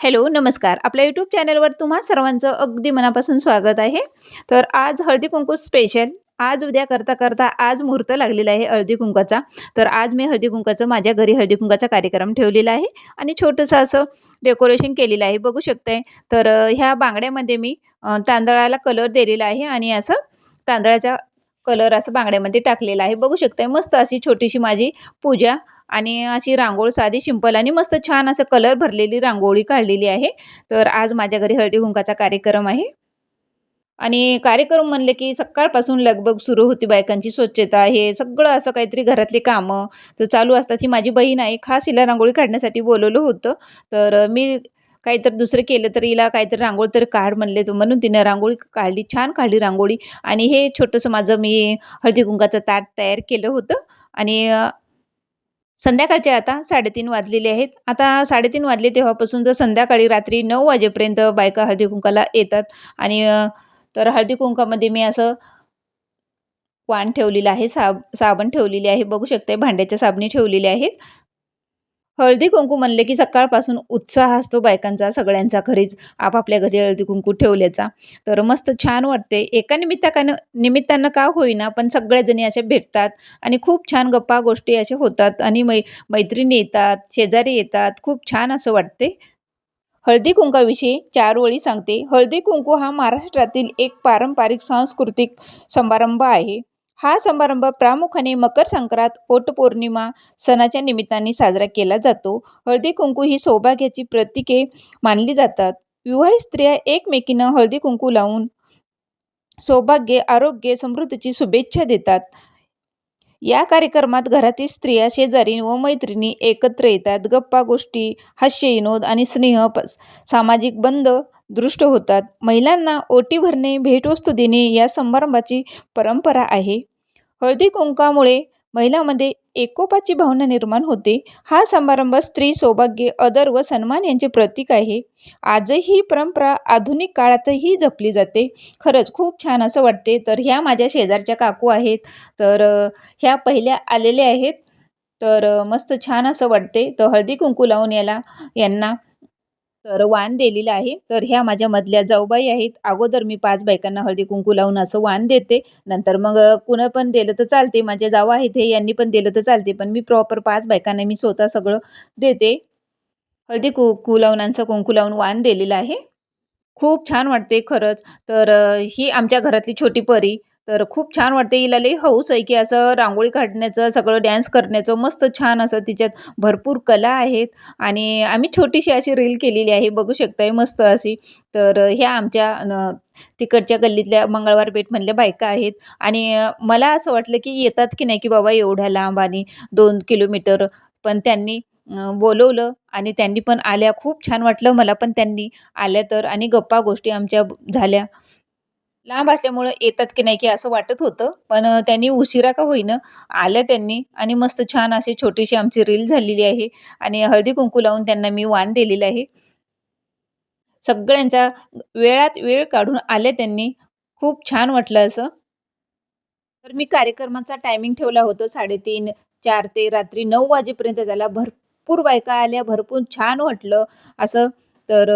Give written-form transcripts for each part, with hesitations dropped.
Hello, नमस्कार. आपल्या YouTube चॅनलवर तुम्हा सर्वांचं अगदी मनापासून स्वागत आहे. तर आज हळदी-कुंकू स्पेशल. आज उद्या करता-करता आज मुहूर्त लागलेला आहे हळदी-कुंकवाचा. तर आज मी हळदी-कुंकवाचं माझ्या घरी हळदी-कुंकवाचा कार्यक्रम ठेवलेला आहे आणि छोटंसं असं डेकोरेशन केलेलं आहे. बघू शकताय. तर ह्या बांगड्यामध्ये मी तांदळाला कलर दिलेला आहे आणि असं तांदळाचा कलर असं बांगड्यामध्ये टाकलेला आहे. बघू शकताय मस्त अशी छोटीशी माझी पूजा आणि अशी रांगोळी साधी सिंपल आणि मस्त छान असं कलर भरलेली रांगोळी काढलेली आहे. तर आज माझ्या घरी हळदी-कुंकवाचा कार्यक्रम आहे आणि कार्यक्रम म्हणले की सकाळपासून लगबग सुरू होती बायकांची स्वच्छता हे सगळं असं काहीतरी घरातली कामं तर चालू असतात. ही माझी बहीण आहे, खास हिला रांगोळी काढण्यासाठी बोलवलं होतं. तर मी काहीतरी दुसरं केलं तर हिला काहीतरी रांगोळी तर काढ म्हणले तर म्हणून तिने रांगोळी काढली, छान काढली रांगोळी आणि हे छोटंसं माझं मी हळदी-कुंकवाचं ताट तयार केलं होतं आणि संध्याकाळचे आता 3:30 वाजलेले आहेत. आता 3:30 वाजले तेव्हापासून तर संध्याकाळी रात्री 9 वाजेपर्यंत बायका हळदी-कुंकवाला येतात आणि तर हळदी-कुंकवामध्ये मी असं वाण ठेवलेलं आहे, साबण ठेवलेली आहे. बघू शकताय भांड्याच्या साबणी ठेवलेल्या आहेत. हळदी-कुंकू म्हणले की सकाळपासून उत्साह असतो बायकांचा सगळ्यांचा घरीच आपापल्या घरी हळदी-कुंकू ठेवल्याचा. तर मस्त छान वाटते. एका निमित्तानं का होईना पण सगळ्या जणी अशा भेटतात आणि खूप छान गप्पा गोष्टी अशा होतात आणि मैत्रिणी येतात, शेजारी येतात. खूप छान असं वाटते. हळदी-कुंकवाविषयी 4 ओळी सांगते. हळदी-कुंकू हा महाराष्ट्रातील एक पारंपरिक सांस्कृतिक समारंभ आहे. हा समारंभ प्रामुख्याने मकर संक्रांत, वटपौर्णिमा सणाच्या निमित्ताने साजरा केला जातो. हळदी-कुंकू ही सौभाग्याची प्रतीके मानली जातात. विवाहित स्त्रिया एकमेकींना हळदी-कुंकू लावून सौभाग्य, आरोग्य, समृद्धीची शुभेच्छा देतात. या कार्यक्रमात घरातील स्त्रिया, शेजारी व मैत्रिणी एकत्र येतात. गप्पा गोष्टी, हास्य विनोद आणि सामाजिक बंध दृष्ट होतात. महिलांना ओटी भरणे, भेटवस्तू देणे या समारंभाची परंपरा आहे. हळदी-कुंकवामुळे महिलांमध्ये एकोपाची भावना निर्माण होते. हा समारंभ स्त्री, सौभाग्य, आदर व सन्मान यांचे प्रतीक आहे. आजही ही परंपरा आधुनिक काळातही जपली जाते. खरंच खूप छान असं वाटते. तर ह्या माझ्या शेजारच्या काकू आहेत. तर ह्या पहिल्या आलेल्या आहेत. तर मस्त छान असं वाटते. तर हळदी-कुंकू लावून यांना तर वाण दिलेलं आहे. तर ह्या माझ्या मधल्या जाऊबाई आहेत. अगोदर मी 5 बायकांना हळदी-कुंकू लावून असं वाण देते. नंतर मग कुणं पण दिलं तर चालते. माझ्या जावा आहेत हे यांनी पण दिलं तर चालते. पण मी प्रॉपर 5 बायकांना मी स्वतः सगळं देते. हळदी-कुंकू लावून आणि कुंकू लावून वाण दिलेलं आहे. खूप छान वाटते खरंच. तर ही आमच्या घरातली छोटी परी. तर खूप छान वाटते. हिला लई हौस आहे, की असं रांगोळी काढण्याचं, सगळं डान्स करण्याचं मस्त छान असं तिच्यात भरपूर कला आहेत आणि आम्ही छोटीशी अशी रील केलेली आहे. बघू शकताय मस्त अशी. तर ह्या आमच्या तिकडच्या गल्लीतल्या मंगळवार पेठमधल्या बायका आहेत आणि मला असं वाटलं, की येतात की नाही, की बाबा एवढ्या लांब आणि 2 किलोमीटर. पण त्यांनी बोलवलं आणि त्यांनी पण आल्या. खूप छान वाटलं मला पण त्यांनी आल्या तर आणि गप्पा गोष्टी आमच्या झाल्या. लांब असल्यामुळं येतात की नाही की असं वाटत होतं. पण त्यांनी उशिरा का होईना आल्या त्यांनी आणि मस्त छान अशी छोटीशी आमची रील झालेली आहे आणि हळदी-कुंकू लावून त्यांना मी वाण दिलेलं आहे. सगळ्यांच्या वेळात वेळ काढून आल्या त्यांनी. खूप छान वाटलं असं. तर मी कार्यक्रमाचा टायमिंग ठेवला होता 3:30, 4 ते रात्री 9 वाजेपर्यंत झाला. भरपूर बायका आल्या, भरपूर छान वाटलं असं. तर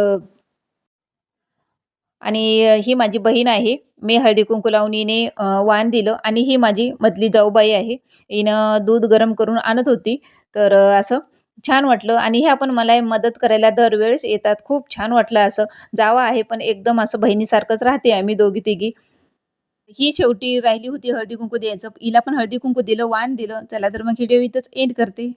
आणि ही माझी बहीण आहे. मी हळदी-कुंकू लावून हिने वाण दिलं आणि ही माझी मधली जाऊबाई आहे. हिनं दूध गरम करून आणत होती. तर असं छान वाटलं आणि ह्या पण मला मदत करायला दरवेळेस येतात. खूप छान वाटलं असं. जावा आहे पण एकदम असं बहिणीसारखंच राहते आम्ही दोघी-तिघी. ही शेवटी राहिली होती हळदी-कुंकू द्यायचं. हिला पण हळदी-कुंकू दिलं, वाण दिलं. चला तर मग व्हिडिओ इथंच एंड करते.